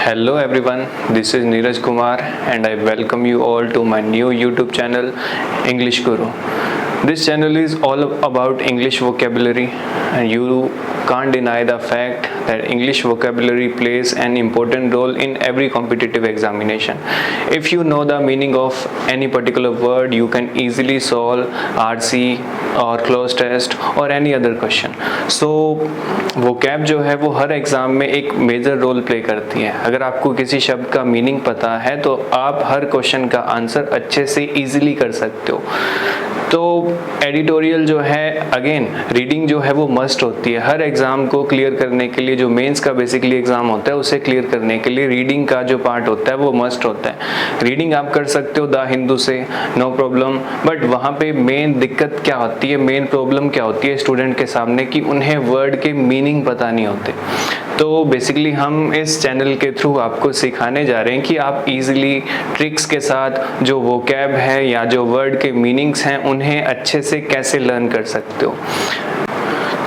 Hello everyone, this is Neeraj Kumar and I welcome you all to my new YouTube channel English Guru. This channel is all about English vocabulary and you can't deny the fact that English vocabulary plays an important role in every competitive examination. If you know the meaning of any particular word, you can easily solve RC or close test or any other question. So vocab जो है वो हर exam में एक major role play करती है. अगर आपको किसी शब्द का मीनिंग पता है तो आप हर क्वेश्चन का आंसर अच्छे से इजीली कर सकते हो. तो एडिटोरियल जो है, अगेन रीडिंग जो है वो मस्ट होती है. हर एग्जाम को क्लियर करने के लिए, जो मेंस का बेसिकली एग्जाम होता है उसे क्लियर करने के लिए रीडिंग का जो पार्ट होता है वो मस्ट होता है. रीडिंग आप कर सकते हो द हिंदू से, नो प्रॉब्लम, बट वहाँ पे मेन दिक्कत क्या होती है, मेन प्रॉब्लम क्या होती है स्टूडेंट के सामने कि उन्हें वर्ड के मीनिंग पता नहीं होते. तो बेसिकली हम इस चैनल के थ्रू आपको सिखाने जा रहे हैं कि आप इजीली ट्रिक्स के साथ जो वोकैब है या जो वर्ड के मीनिंग्स हैं उन्हें अच्छे से कैसे लर्न कर सकते हो.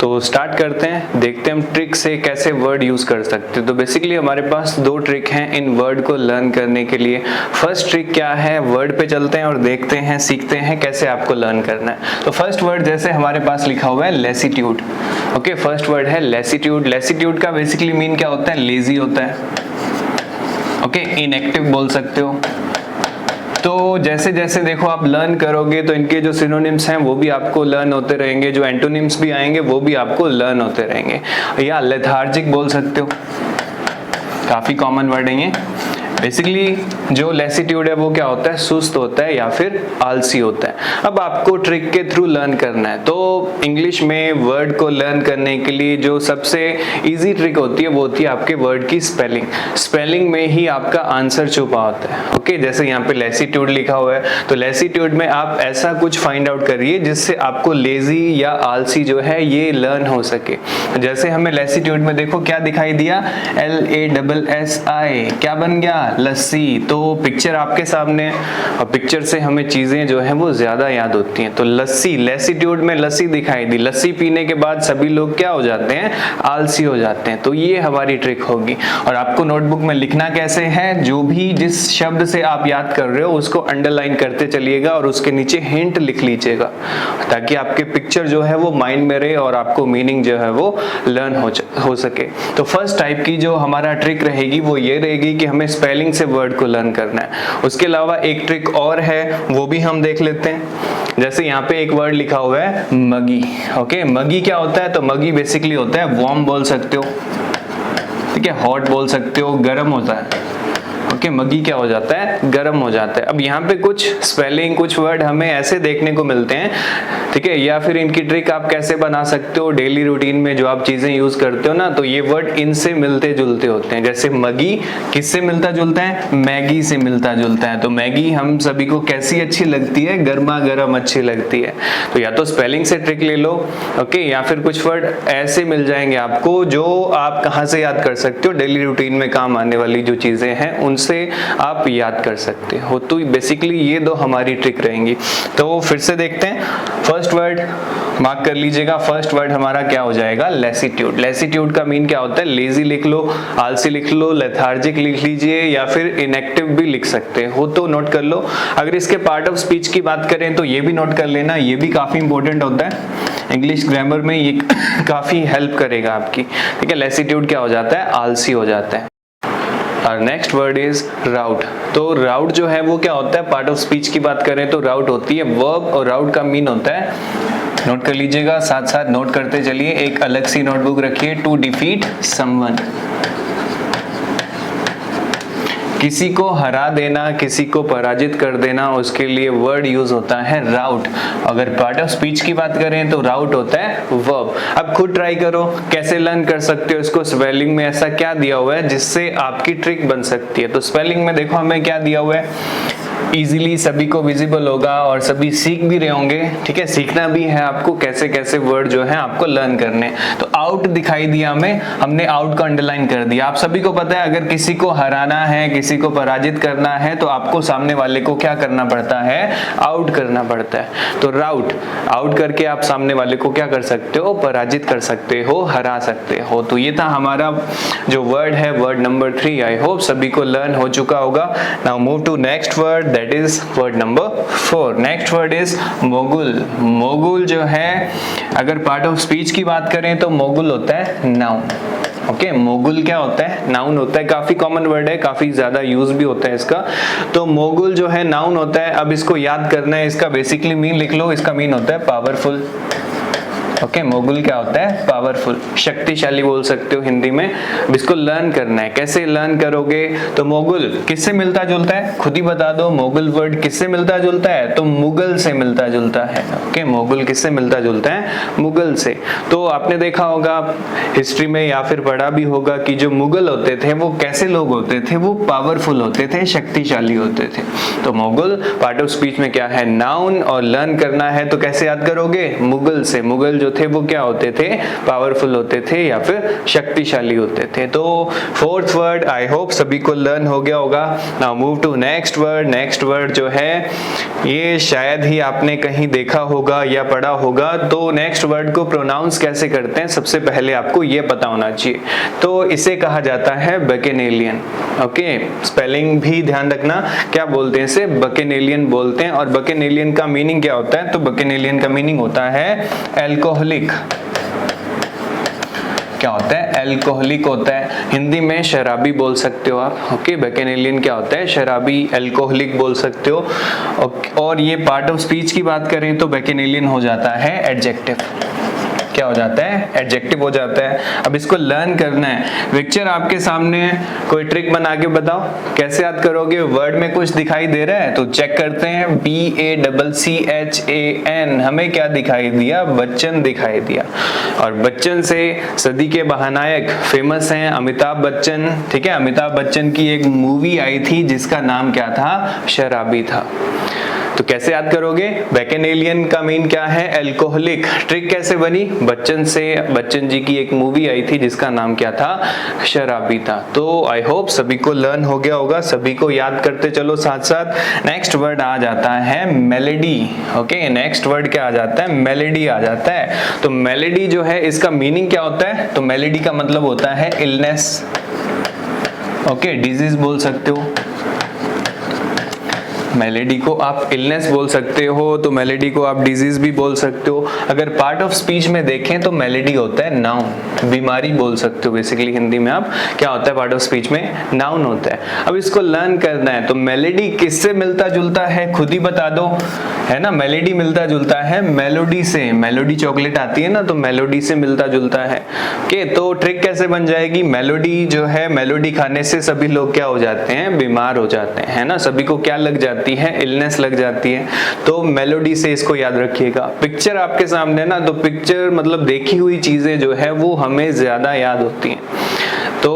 तो स्टार्ट करते हैं, देखते हैं हम ट्रिक से कैसे वर्ड यूज़ कर सकते हैं. तो बेसिकली हमारे पास दो ट्रिक हैं इन वर्ड को लर्न करने के लिए. फर्स्ट ट्रिक क्या है, वर्ड पे चलते हैं और देखते हैं, सीखते हैं कैसे आपको लर्न करना है. तो फर्स्ट वर्ड जैसे हमारे पास लिखा हुआ है लेसीट्यूड. ओके, फर्स्ट वर्ड है लेसीट्यूड. लेसीट्यूड का बेसिकली मीन क्या होता है, लेजी होता है. ओके, इनएक्टिव बोल सकते हो. तो जैसे जैसे देखो आप लर्न करोगे तो इनके जो सिनोनिम्स हैं वो भी आपको लर्न होते रहेंगे, जो एंटोनिम्स भी आएंगे वो भी आपको लर्न होते रहेंगे. या लेथार्जिक बोल सकते हो, काफी कॉमन वर्ड है ये. बेसिकली जो लेसीट्यूड है वो क्या होता है, सुस्त होता है या फिर आलसी होता है. अब आपको ट्रिक के थ्रू लर्न करना है. तो इंग्लिश में वर्ड को लर्न करने के लिए जो सबसे इजी ट्रिक होती है वो होती है आपके वर्ड की स्पेलिंग. स्पेलिंग में ही आपका आंसर छुपा होता है. ओके, जैसे यहाँ पे लेसीट्यूड लिखा हुआ है तो लेसीट्यूड में आप ऐसा कुछ फाइंड आउट करिए जिससे आपको लेजी या आलसी जो है ये लर्न हो सके. जैसे हमें लेसीट्यूड में देखो क्या दिखाई दिया, LASSI, क्या बन गया, लस्सी. तो पिक्चर आपके सामने और पिक्चर से हमें चीजें जो है वो ज्यादा याद होती हैं. तो लस्सी, लेसीट्यूड में लस्सी दिखाई दी. लस्सी पीने के बाद सभी लोग क्या हो जाते हैं, आलसी हो जाते हैं. तो ये हमारी ट्रिक होगी. और आपको नोटबुक में लिखना कैसे है, जो भी जिस शब्द से आप याद कर रहे हो उसको अंडरलाइन करते चलिएगा और उसके नीचे हिंट लिख लीजिएगा ताकि आपके पिक्चर जो है वो माइंड में रहे और आपको मीनिंग जो है वो लर्न हो सके. तो फर्स्ट टाइप की जो हमारा ट्रिक रहेगी वो ये रहेगी कि हमें स्पेलिंग से वर्ड को लर्न करना है. उसके अलावा एक ट्रिक और है, वो भी हम देख लेते हैं. जैसे यहाँ पे एक वर्ड लिखा हुआ है मगी. ओके, मगी क्या होता है, तो मगी बेसिकली होता है वार्म बोल सकते हो, ठीक है, हॉट बोल सकते हो, गर्म होता है. ओके, मगी क्या हो जाता है, गर्म हो जाता है. अब यहाँ पे कुछ स्पेलिंग, कुछ वर्ड हमें ऐसे देखने को मिलते हैं, ठीक है, या फिर इनकी ट्रिक आप कैसे बना सकते हो डेली रूटीन में जो आप चीजें यूज करते हो ना, तो ये वर्ड इनसे मिलते जुलते होते हैं. जैसे मगी किससे मिलता जुलता है, मैगी से मिलता जुलता है. तो मैगी हम सभी को कैसी अच्छी लगती है, गर्मा गर्म अच्छी लगती है. तो या तो स्पेलिंग से ट्रिक ले लो, ओके, या फिर कुछ वर्ड ऐसे मिल जाएंगे आपको जो आप कहाँ से याद कर सकते हो, डेली रूटीन में काम आने वाली जो चीजें हैं उनसे आप याद कर सकते हो. तो बेसिकली ये दो हमारी ट्रिक रहेंगी. तो फिर से देखते हैं. फर्स्ट वर्ड मार्क कर लीजिएगा. फर्स्ट वर्ड हमारा क्या हो जाएगा, लेसीट्यूड. लेसीट्यूड का मीन क्या होता है, लेजी लिख लो, आलसी लिख लो, लेथार्जिक लिख लीजिए या फिर इनएक्टिव भी लिख सकते हो, तो नोट कर लो. अगर इसके पार्ट ऑफ स्पीच की बात करें तो ये भी नोट कर लेना, ये भी काफी इंपॉर्टेंट होता है इंग्लिश ग्रामर में, ये काफी हेल्प करेगा आपकी. ठीक है, लेसीट्यूड क्या हो जाता है, आलसी हो जाता है. और नेक्स्ट वर्ड इज राउट. तो राउट जो है वो क्या होता है, पार्ट ऑफ स्पीच की बात करें तो राउट होती है वर्ब और राउट का मीन होता है, नोट कर लीजिएगा, साथ साथ नोट करते चलिए. एक अलग सी नोटबुक रखिए, टू डिफीट समवन, किसी को हरा देना, किसी को पराजित कर देना, उसके लिए वर्ड यूज होता है राउट. अगर पार्ट ऑफ स्पीच की बात करें तो राउट होता है वर्ब. अब खुद ट्राई करो कैसे लर्न कर सकते हो इसको. स्पेलिंग में ऐसा क्या दिया हुआ है जिससे आपकी ट्रिक बन सकती है. तो स्पेलिंग में देखो हमें क्या दिया हुआ है, इजीली सभी को विजिबल होगा और सभी सीख भी रहे होंगे। ठीक है, सीखना भी है आपको कैसे कैसे वर्ड जो है आपको लर्न करने। तो आउट दिखाई दिया हमें, हमने आउट को अंडरलाइन कर दिया। आप सभी को पता है अगर किसी को हराना है, किसी को पराजित करना है तो आपको सामने वाले को क्या करना पड़ता है, आउट करना पड़ता है। तो राउट, आउट करके आप सामने वाले को क्या कर सकते हो, पराजित कर सकते हो, हरा सकते हो। तो ये था हमारा जो वर्ड है, वर्ड नंबर 3। आई होप सभी को लर्न हो चुका होगा। Now move to next word, that is word number 4। Next word is mogul. Mogul जो है अगर पार्ट ऑफ स्पीच की बात करें तो मोगुल होता है नाउन। ओके, मोगुल क्या होता है, नाउन होता है। काफी कॉमन वर्ड है, काफी ज्यादा यूज भी होता है इसका। तो मोगुल जो है नाउन होता है। अब इसको याद करना है, इसका बेसिकली मीन लिख लो। इसका मीन होता है पावरफुल। ओके, मोगुल क्या होता है, पावरफुल, शक्तिशाली बोल सकते हो हिंदी में। अब इसको लर्न करना है, कैसे लर्न करोगे। तो मोगुल किससे मिलता जुलता है, खुद ही बता दो। मोगुल वर्ड किससे मिलता जुलता है, तो मुगल से मिलता जुलता है। ओके, मोगुल किससे मिलता जुलता है, मुगल से। तो आपने देखा होगा हिस्ट्री में या फिर पढ़ा भी होगा कि जो मुगल होते थे वो कैसे लोग होते थे, वो पावरफुल होते थे, शक्तिशाली होते थे। तो मोगुल पार्ट ऑफ स्पीच में क्या है, नाउन, और लर्न करना है तो कैसे याद करोगे, मुगल से। मुगल जो थे वो क्या होते थे, पावरफुल होते थे या फिर शक्तिशाली होते थे। तो फोर्थ वर्ड आई होप सभी को लर्न हो गया होगा। Now move to next word. Next word जो है ये शायद ही आपने कहीं देखा होगा या पढ़ा होगा। तो नेक्स्ट वर्ड को प्रोनाउंस कैसे करते हैं सबसे पहले आपको ये पता होना चाहिए। तो इसे कहा जाता है बकेनेलियन। ओके, स्पेलिंग भी ध्यान रखना, क्या बोलते हैं इसे, बकेनेलियन बोलते हैं। और बकेनेलियन का मीनिंग क्या होता है, तो बकेनेलियन का मीनिंग होता है एल्कोहलिक। क्या होता है, एल्कोहलिक होता है। हिंदी में शराबी बोल सकते हो आप। ओके, बैकेनेलियन क्या होता है, शराबी, एल्कोहलिक बोल सकते हो। और ये पार्ट ऑफ स्पीच की बात करें तो बैकेनेलियन हो जाता है एडजेक्टिव। क्या हो जाता है, एडजेक्टिव हो जाता है। अब इसको लर्न करना है। पिक्चर आपके सामने है, कोई ट्रिक बना के बताओ कैसे याद करोगे। वर्ड में कुछ दिखाई दे रहा है तो चेक करते हैं। BACCHAN, हमें क्या दिखाई दिया, बच्चन दिखाई दिया। और बच्चन से सदी के महानायक फेमस हैं अमिताभ बच्चन। ठीक है, अमिताभ बच्चन की एक मूवी आई थी जिसका नाम क्या था, शराबी था। तो कैसे याद करोगे, बैकेनेलियन का मीन क्या है, एल्कोहलिक। ट्रिक कैसे बनी, बच्चन से, बच्चन जी की एक मूवी आई थी जिसका नाम क्या था, शराबी था। तो आई होप सभी को लर्न हो गया होगा, सभी को याद करते चलो साथ साथ। नेक्स्ट वर्ड आ जाता है मेलेडी। ओके, नेक्स्ट वर्ड क्या आ जाता है, मेलेडी आ जाता है। तो मेलेडी जो है इसका मीनिंग क्या होता है, तो मेलेडी का मतलब होता है इलनेस। ओके, डिजीज बोल सकते हो। मेलेडी को आप इलनेस बोल सकते हो, तो मेलेडी को आप डिजीज भी बोल सकते हो। अगर पार्ट ऑफ स्पीच में देखें तो मेलेडी होता है नाउन, बीमारी बोल सकते हो। बेसिकली हिंदी में आप क्या होता है, पार्ट ऑफ स्पीच में नाउन होता है। अब इसको लर्न करना है तो मेलेडी किससे मिलता जुलता है, खुद ही बता दो, है ना। मेलेडी मिलता जुलता है मेलोडी से। मेलोडी चॉकलेट आती है ना, तो मेलोडी से मिलता जुलता है। ओके, तो ट्रिक कैसे बन जाएगी, मेलोडी जो है, मेलोडी खाने से सभी लोग क्या हो जाते हैं, बीमार हो जाते हैं, है ना। सभी को क्या लग जाती है, इलनेस लग जाती है। तो मेलोडी से इसको याद रखिएगा। पिक्चर आपके सामने ना, तो पिक्चर मतलब देखी हुई चीजें जो है वो हमें ज्यादा याद होती हैं। तो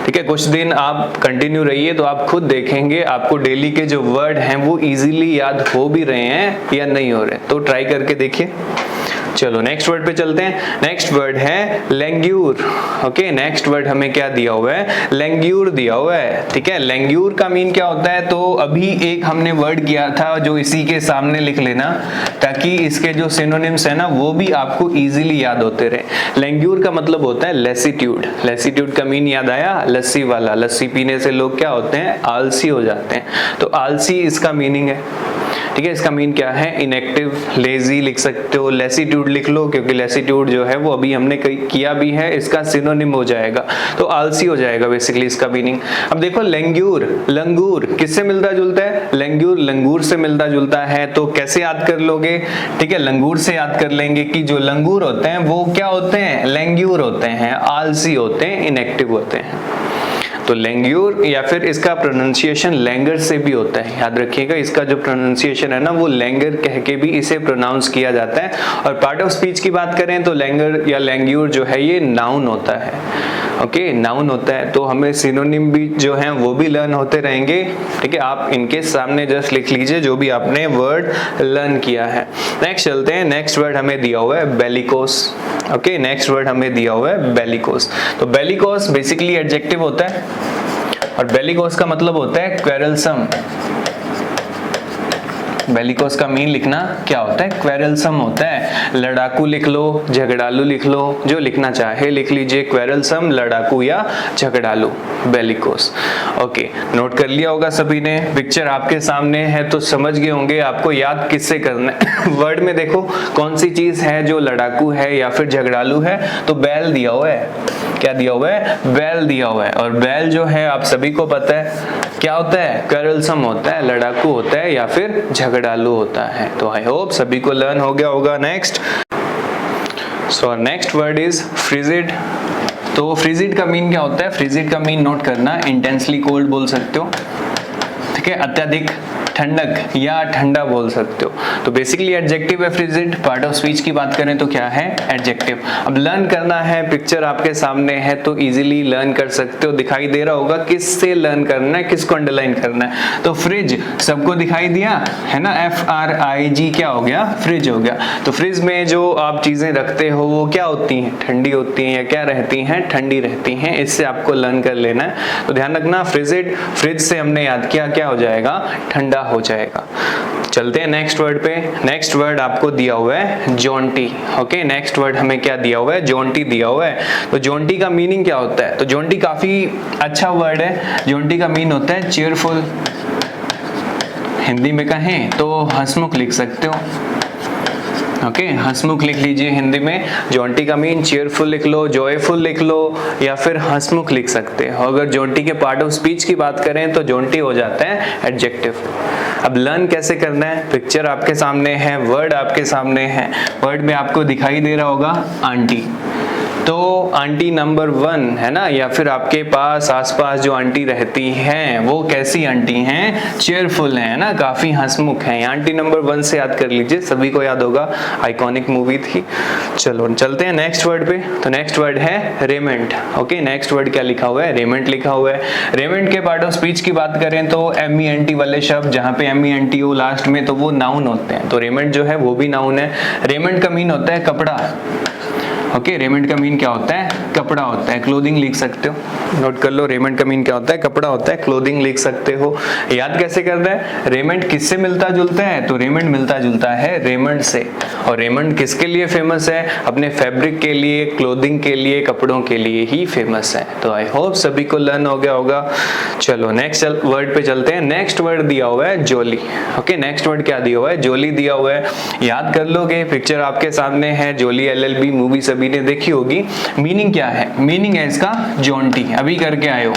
ठीक है, कुछ दिन आप कंटिन्यू रहिए तो आप खुद देखेंगे आपको डेली के जो वर्ड हैं वो इजीली याद हो भी रहे हैं या नहीं हो रहे। तो ट्राई करके देखिए। चलो नेक्स्ट वर्ड पे चलते हैं। नेक्स्ट वर्ड है लेंग्यूर। ओके, नेक्स्ट वर्ड हमें क्या दिया हुआ है, लेंग्यूर दिया हुआ है। ठीक है, लेंग्यूर का मीन क्या होता है, तो अभी एक हमने वर्ड किया था जो इसी के सामने लिख लेना, ताकि इसके जो सिनोनिम्स है ना वो भी आपको इजीली याद होते रहे। लेंग्यूर का मतलब होता है लेसीट्यूड। लेसीट्यूड का मीन याद आया, लस्सी वाला। लस्सी पीने से लोग क्या होते हैं, आलसी हो जाते हैं। तो आलसी इसका मीनिंग है। ठीक है, इसका मीन क्या है, इनएक्टिव, लेजी लिख सकते हो। लेसीट्यूड लिख लो, क्योंकि लेसीट्यूड जो है वो अभी हमने किया भी है, इसका सिनोनिम हो जाएगा, तो आलसी हो जाएगा बेसिकली इसका मीनिंग। अब देखो लंगूर, लंगूर किससे मिलता जुलता है, लंगूर लंगूर से मिलता जुलता है। तो कैसे याद कर लोगे, ठीक है, लंगूर से याद कर लेंगे कि जो लंगूर होते हैं वो क्या होते हैं, लंगूर होते हैं, आलसी होते हैं, इनएक्टिव होते हैं। तो लेंग्यूर, या फिर इसका प्रोनाउंसिएशन लैंगर से भी होता है, याद रखिएगा। इसका जो प्रोनाउंसिएशन है ना वो लैंगर कह के भी इसे प्रोनाउंस किया जाता है। और पार्ट ऑफ स्पीच की बात करें तो लैंगर या लैंग्यूर जो है ये नाउन होता है। ओके, नाउन होता है, तो हमें सिनोनिम भी जो है वो भी लर्न होते रहेंगे। ठीक है, आप इनके सामने जस्ट लिख लीजिए जो भी आपने वर्ड लर्न किया है। नेक्स्ट चलते हैं, नेक्स्ट वर्ड हमें दिया हुआ है बेलिकोस। ओके, नेक्स्ट वर्ड हमें दिया हुआ है बेलिकोस। तो बेलिकोस बेसिकली एडजेक्टिव होता है और बेलिकोस का मतलब होता है क्वेरलसम। बेलिकोस का मीन लिखना क्या होता है, क्वेरलसम होता है। लड़ाकू लिख लो, झगड़ालू लिख लो, जो लिखना चाहे लिख लीजिए, क्वेरलसम, लड़ाकू या झगड़ालू, बेलिकोस। ओके, नोट कर लिया होगा सभी ने। पिक्चर आपके सामने है तो समझ गए होंगे आपको याद किससे करना है। वर्ड में देखो कौन सी चीज है जो लड़ाकू है या फिर झगड़ालू है, तो बैल दिया हुआ है। क्या दिया हुआ है, बैल दिया हुआ है। और बैल जो है आप सभी को पता है क्या होता है, क्वेरलसम होता है, लड़ाकू होता है या फिर झगड़ालू होता है। तो आई होप सभी को लर्न हो गया होगा। Next, so next word is frigid. तो फ्रिजिड का मीन क्या होता है, फ्रिजिड का मीन नोट करना, इंटेंसली कोल्ड बोल सकते हो, ठीक है, अत्यधिक ठंडक या ठंडा बोल सकते हो। तो बेसिकली एडजेक्टिव है फ्रिजिड। पार्ट ऑफ स्पीच की बात करें तो क्या है, एडजेक्टिव। अब लर्न करना है, पिक्चर आपके सामने है तो इजीली लर्न कर सकते हो। दिखाई दे रहा होगा किससे लर्न करना है, किसको अंडरलाइन करना है। तो फ्रिज सबको दिखाई दिया है ना, FRIG क्या हो गया, फ्रिज हो गया। तो फ्रिज में जो आप चीजें रखते हो वो क्या होती हैं, ठंडी होती हैं या क्या रहती हैं, ठंडी रहती हैं। इससे आपको लर्न कर लेना है। तो ध्यान रखना, फ्रिजिड, फ्रिज से हमने याद किया क्या हो जाएगा, ठंडा हो जाएगा। चलते हैं नेक्स्ट वर्ड पे। नेक्स्ट वर्ड आपको दिया हुआ है जॉन्टी। ओके, नेक्स्ट वर्ड हमें क्या दिया हुआ है, जॉन्टी दिया हुआ है। तो जॉन्टी का मीनिंग क्या होता है, तो जॉन्टी काफी अच्छा वर्ड है। जॉन्टी का मीन होता है चीयरफुल। हिंदी में कहें तो हंसमुख लिख सकते हो। ओके, हंसमुख लिख लीजिए हिंदी में। जॉन्टी का मीन चीयरफुल लिख लो, जॉयफुल लिख लो या फिर हंसमुख लिख सकते हो। अगर जॉन्टी के पार्ट ऑफ स्पीच की बात करें तो जॉन्टी हो जाता है एडजेक्टिव। अब लर्न कैसे करना है, पिक्चर आपके सामने है, वर्ड आपके सामने है। वर्ड में आपको दिखाई दे रहा होगा आंटी। तो आंटी नंबर 1 है ना, या फिर आपके पास आसपास जो आंटी रहती हैं वो कैसी आंटी हैं, चेयरफुल हैं ना, काफी हंसमुख हैं। आंटी नंबर 1 से याद कर लीजिए, सभी को याद होगा, आइकॉनिक मूवी थी। चलो चलते हैं नेक्स्ट वर्ड पे। तो नेक्स्ट वर्ड है रेमेंट। ओके, नेक्स्ट वर्ड क्या लिखा हुआ है, रेमेंट लिखा हुआ है। रेमेंट के पार्ट ऑफ स्पीच की बात करें तो MENT वाले शब्द, जहाँ पे MENT हो लास्ट में, तो वो नाउन होते हैं। तो रेमेंट जो है वो भी नाउन है। रेमेंट का मीन होता है कपड़ा। ओके, रेमेंट का मीन क्या होता है, कपड़ा होता है। क्लोथिंग लिख सकते हो, नोट कर लो, रेमेंट का मीन क्या होता है, कपड़ा होता है। क्लोथिंग लिख सकते हो। याद कैसे करना है, रेमेंट किससे मिलता जुलता है, तो रेमेंट मिलता जुलता है रेमंड से। और रेमंड किसके लिए फेमस है, अपने फैब्रिक के लिए, क्लोथिंग के लिए, कपड़ों के लिए ही फेमस है। तो आई होप सभी को लर्न हो गया होगा। चलो नेक्स्ट वर्ड पे चलते हैं। नेक्स्ट वर्ड दिया हुआ है जोली। ओके, नेक्स्ट वर्ड क्या दिया हुआ है, जोली दिया हुआ है। याद कर लोगे, पिक्चर आपके सामने है, जोली LLB मूवी सभी ने देखी होगी। मीनिंग क्या है, मीनिंग है इसका जॉन्टी। अभी करके आए हो,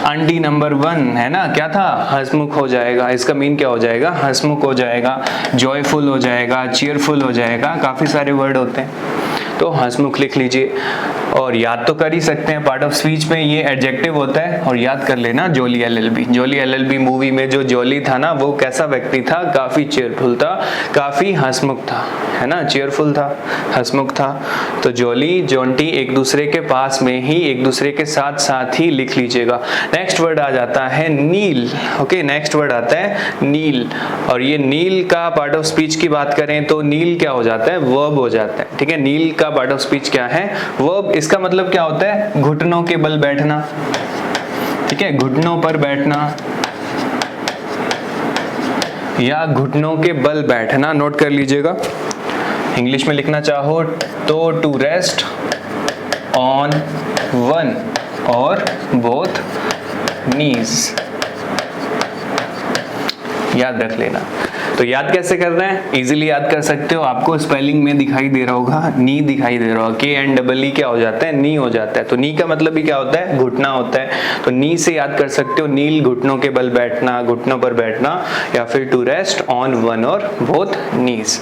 आंटी नंबर 1 है ना, क्या था, हंसमुख हो जाएगा। इसका मीन क्या हो जाएगा, हंसमुख हो जाएगा, जॉयफुल हो जाएगा, चीयरफुल हो जाएगा। काफी सारे वर्ड होते हैं, तो हंसमुख लिख लीजिए। और याद तो कर ही सकते हैं, पार्ट ऑफ स्पीच में ये एडजेक्टिव होता है। और याद कर लेना जोली LLB। जोली LLB मूवी में जो जोली था ना, वो कैसा व्यक्ति था, काफी चेयरफुल था, काफी हंसमुख था, है ना, चेयरफुल था, हंसमुख था। तो जोली, जॉन्टी एक दूसरे के पास में ही, एक दूसरे के साथ साथ ही लिख लीजिएगा। नेक्स्ट वर्ड आ जाता है नील। ओके, नेक्स्ट वर्ड आता है नील। और ये नील का पार्ट ऑफ स्पीच की बात करें तो नील क्या हो जाता है, वर्ब हो जाता है। ठीक है, नील का पार्ट ऑफ स्पीच क्या है, वर्ब। इसका मतलब क्या होता है, घुटनों के बल बैठना। ठीक है, घुटनों पर बैठना या घुटनों के बल बैठना, नोट कर लीजिएगा। इंग्लिश में लिखना चाहो तो टू रेस्ट ऑन वन और बोथ नीज, याद रख लेना। तो याद कैसे करना है, इजीली याद कर सकते हो। आपको स्पेलिंग में दिखाई दे रहा होगा, नी दिखाई दे रहा होगा, KNEE क्या हो जाता है, नी हो जाता है। तो नी का मतलब भी क्या होता है, घुटना होता है। तो नी से याद कर सकते हो, नील, घुटनों के बल बैठना, घुटनों पर बैठना, या फिर टू रेस्ट ऑन वन और both knees.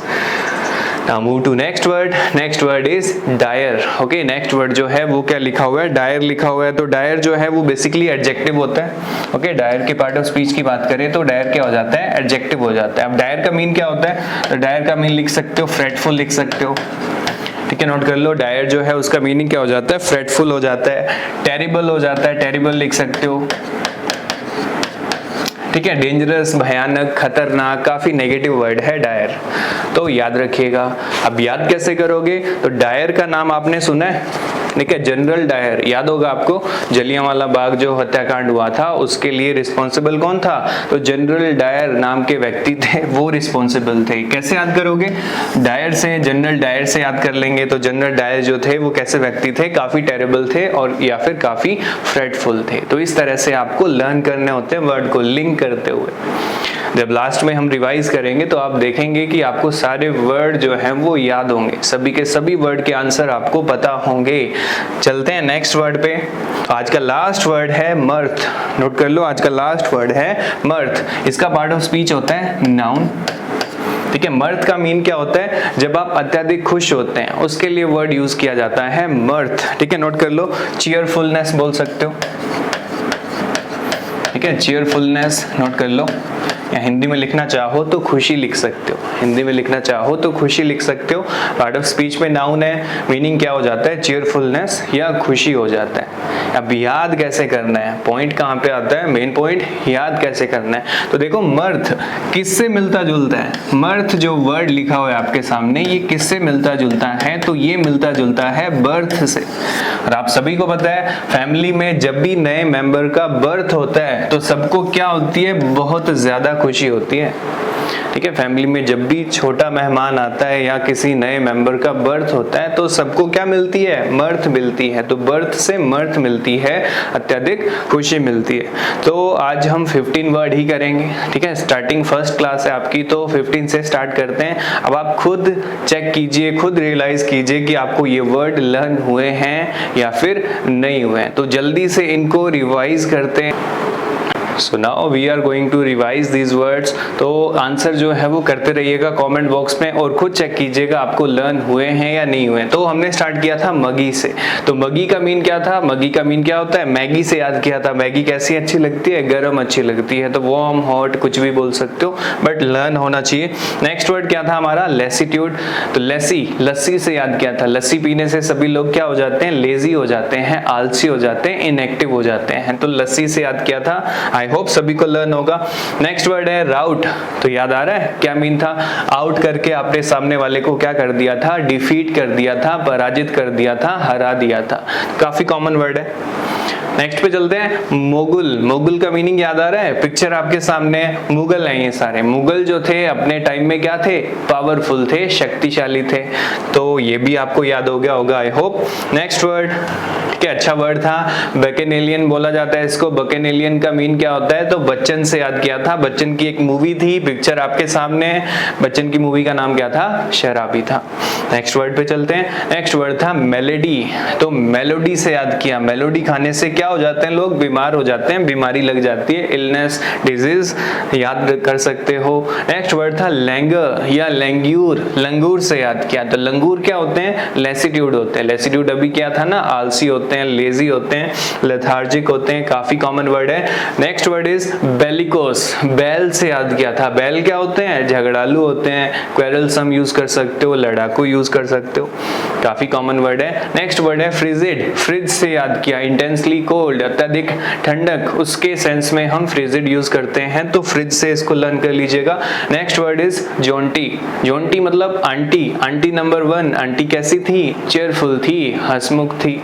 Now move to next word. Next word is dire. Okay, next word जो है वो क्या लिखा हुआ है, dire लिखा हुआ है। तो dire जो है वो बेसिकली एडजेक्टिव होता है। Okay, dire के पार्ट ऑफ स्पीच की बात करें तो dire क्या हो जाता है, एडजेक्टिव हो जाता है। अब dire का मीन क्या होता है, तो dire का मीन लिख सकते हो फ्रेटफुल लिख सकते हो, ठीक है, नोट कर लो। डायर जो है उसका मीनिंग क्या हो जाता है, फ्रेटफुल हो जाता है, टेरिबल हो जाता है, टेरिबल लिख सकते हो। ठीक है, डेंजरस, भयानक, खतरनाक, काफी नेगेटिव वर्ड है डायर, तो याद रखिएगा। अब याद कैसे करोगे, तो डायर का नाम आपने सुना है, ठीक है, जनरल डायर याद होगा आपको। जलियांवाला बाग जो हत्याकांड हुआ था उसके लिए रिस्पॉन्सिबल कौन था, तो जनरल डायर नाम के व्यक्ति थे, वो रिस्पॉन्सिबल थे। कैसे याद करोगे, डायर से, जनरल डायर से याद कर लेंगे। तो जनरल डायर जो थे वो कैसे व्यक्ति थे, काफी टेरेबल थे और या फिर काफी फ्रेटफुल थे। तो इस तरह से आपको लर्न करने होते हैं वर्ड को लिंक करते हुए। जब लास्ट में हम रिवाइज करेंगे तो आप देखेंगे कि आपको सारे वर्ड जो हैं वो याद होंगे, सभी के सभी वर्ड के आंसर आपको पता होंगे। चलते हैं नेक्स्ट वर्ड पे। आज का लास्ट वर्ड है मर्थ, नोट कर लो, आज का लास्ट वर्ड है मर्थ। इसका पार्ट ऑफ स्पीच होता है नाउन। ठीक है, मर्थ का मीन क्या होता है, जब आप अत्यधिक खुश होते हैं उसके लिए वर्ड यूज किया जाता है मर्थ। ठीक है, नोट कर लो, चीयरफुलनेस बोल सकते हो। ठीक है, चीयरफुलनेस नोट कर लो, या हिंदी में लिखना चाहो तो खुशी लिख सकते हो, हिंदी में लिखना चाहो तो खुशी लिख सकते हो। पार्ट ऑफ स्पीच में नाउन है, मीनिंग क्या हो जाता है, चीयरफुलनेस या खुशी हो जाता है। अब याद कैसे करना है, पॉइंट कहाँ पे आता है, मेन पॉइंट याद कैसे करना है। तो देखो मर्थ किससे मिलता जुलता है, मर्थ जो वर्ड लिखा हुआ है आपके सामने ये किससे मिलता जुलता है, तो ये मिलता जुलता है बर्थ से। और आप सभी को पता है फैमिली में जब भी नए मेंबर का बर्थ होता है तो सबको क्या होती है, बहुत ज्यादा खुशी होती है। ठीक है, फैमिली में जब भी छोटा मेहमान आता है या किसी नए मेंबर का बर्थ होता है तो सबको क्या मिलती है, मर्थ मिलती है। तो बर्थ से मर्थ मिलती है, अत्यधिक खुशी मिलती है। तो आज हम 15 वर्ड ही करेंगे। ठीक है, स्टार्टिंग फर्स्ट क्लास है आपकी, तो 15 से स्टार्ट करते हैं। अब आप खुद चेक कीजिए, खुद रियलाइज कीजिए कि आपको ये वर्ड लर्न हुए हैं या फिर नहीं हुए हैं। तो जल्दी से इनको रिवाइज करते हैं। So now we are going to revise these words। तो आंसर जो है वो करते रहिएगा कमेंट बॉक्स में और खुद चेक कीजिएगा आपको लर्न हुए हैं या नहीं हुए। तो हमने स्टार्ट किया था मगी से। तो मगी का मीन क्या था, मगी का मीन क्या होता है, मैगी से याद किया था। मैगी कैसी अच्छी लगती है, गरम अच्छी लगती है। तो वार्म, हॉट कुछ भी बोल सकते हो, बट लर्न होना चाहिए। नेक्स्ट वर्ड क्या था हमारा, लेसीट्यूड। तो लेसी, लस्सी से याद किया था। लस्सी पीने से सभी लोग क्या हो जाते हैं, लेजी हो जाते हैं, आलसी हो जाते हैं, इनएक्टिव हो जाते हैं। तो लस्सी से याद किया था। आई होप सभी को लर्न होगा। नेक्स्ट वर्ड है राउट। तो याद आ रहा है क्या मीन था, आउट करके आपने सामने वाले को क्या कर दिया था, डिफीट कर दिया था, पराजित कर दिया था, हरा दिया था। काफी कॉमन वर्ड है। नेक्स्ट पे चलते हैं, मुगल। मुगल का मीनिंग याद आ रहा है, पिक्चर आपके सामने, मुगल हैं ये सारे। मुगल जो थे अपने टाइम में क्या थे, पावरफुल थे, शक्तिशाली थे। तो ये भी आपको याद हो गया होगा आई होप। नेक्स्ट वर्ड क्या अच्छा वर्ड था, बकेनेलियन बोला जाता है इसको। बकेनेलियन का मीन क्या होता है, तो बच्चन से याद किया था। बच्चन की एक मूवी थी, पिक्चर आपके सामने, बच्चन की मूवी का नाम क्या था, शराबी था। नेक्स्ट वर्ड पे चलते हैं। नेक्स्ट वर्ड था मेलेडी। तो मेलोडी से याद किया। मेलोडी खाने से क्या हो जाते हैं लोग, बीमार हो जाते हैं, बीमारी लग जाती है, इलनेस, डिजीज याद कर सकते हो। नेक्स्ट वर्ड था लैंगर या लैंग्यूर। लंगूर से याद किया। तो लंगूर क्या होते हैं, लेसीट्यूड होते हैं। लेसीट्यूड अभी क्या था ना, आलसी होते हैं, लेजी होते हैं, लेथार्जिक होते हैं। काफी कॉमन वर्ड है। Next word is bellicose. बैल से याद किया था। बैल क्या होते हैं, झगड़ालू होते हैं, क्वेरलसम यूज कर सकते हो, लड़ाकू यूज कर सकते हो। काफी कॉमन वर्ड है। नेक्स्ट वर्ड है फ्रिजिड। फ्रिज से याद किया, इंटेंसली कोल्ड, अत्यधिक ठंडक, उसके सेंस में हम फ्रिजिड यूज करते हैं। तो फ्रिज से इसको लर्न कर लीजिएगा। Next word is Jonty. Jonty मतलब आंटी। आंटी नंबर 1, आंटी कैसी थी, चेयरफुल थी, हंसमुख थी।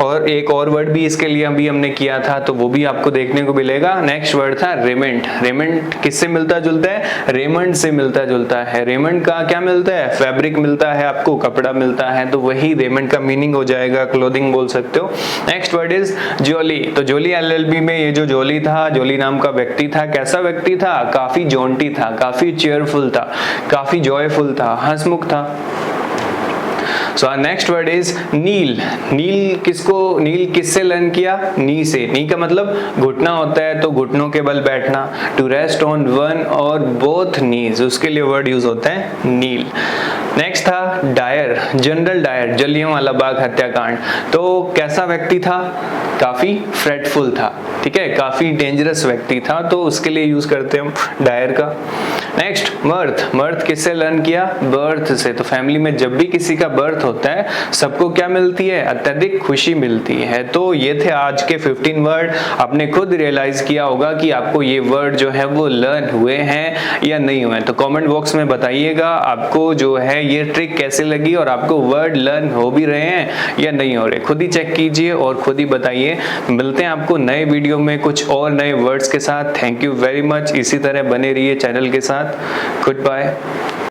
और एक और वर्ड भी इसके लिए अभी हमने किया था, तो वो भी आपको देखने को मिलेगा। नेक्स्ट वर्ड था रेमेंट। रेमेंट किससे मिलता जुलता है, रेमंड से मिलता जुलता है। रेमंड का क्या मिलता है, फैब्रिक मिलता है आपको, कपड़ा मिलता है। तो वही रेमंड का मीनिंग हो जाएगा, क्लोथिंग बोल सकते हो। नेक्स्ट वर्ड इज जोली। तो जोली एलएलबी में ये जो जोली था, जोली नाम का व्यक्ति था, कैसा व्यक्ति था, काफी जोंटी था, काफी चेयरफुल था, काफी जॉयफुल था, हंसमुख था। सो नेक्स्ट वर्ड इज नील। नील किससे लर्न किया, नी से। नी का मतलब घुटना होता है, तो घुटनों के बल बैठना। टू रेस्ट ऑन वन और बोथ नीज, उसके लिए वर्ड यूज होता है नील। नेक्स्ट था Dyer, general Dyer, Jallianwala Bagh हत्याकांड, तो कैसा व्यक्ति था? काफी फ्रेटफुल था, ठीक है, काफी डेंजरस व्यक्ति था, तो उसके लिए यूज करते हैं हम डायर का। नेक्स्ट मर्थ, मर्थ किससे लर्न किया? बर्थ से। तो फैमिली में जब भी किसी का बर्थ होता है सबको क्या मिलती है? अत्यधिक खुशी मिलती है। तो ये थे आज के 15 वर्ड। आपने खुद रियलाइज किया होगा कि आपको ये वर्ड जो है वो लर्न हुए हैं या नहीं हुए। तो कमेंट बॉक्स में बताइएगा आपको जो है ये ट्रिक कैसे लगी और आपको वर्ड लर्न हो भी रहे हैं या नहीं हो रहे। खुद ही चेक कीजिए और खुद ही बताइए। मिलते हैं आपको नए वीडियो में कुछ और नए वर्ड्स के साथ। Thank you very much. इसी तरह बने रहिए चैनल के साथ। Good bye.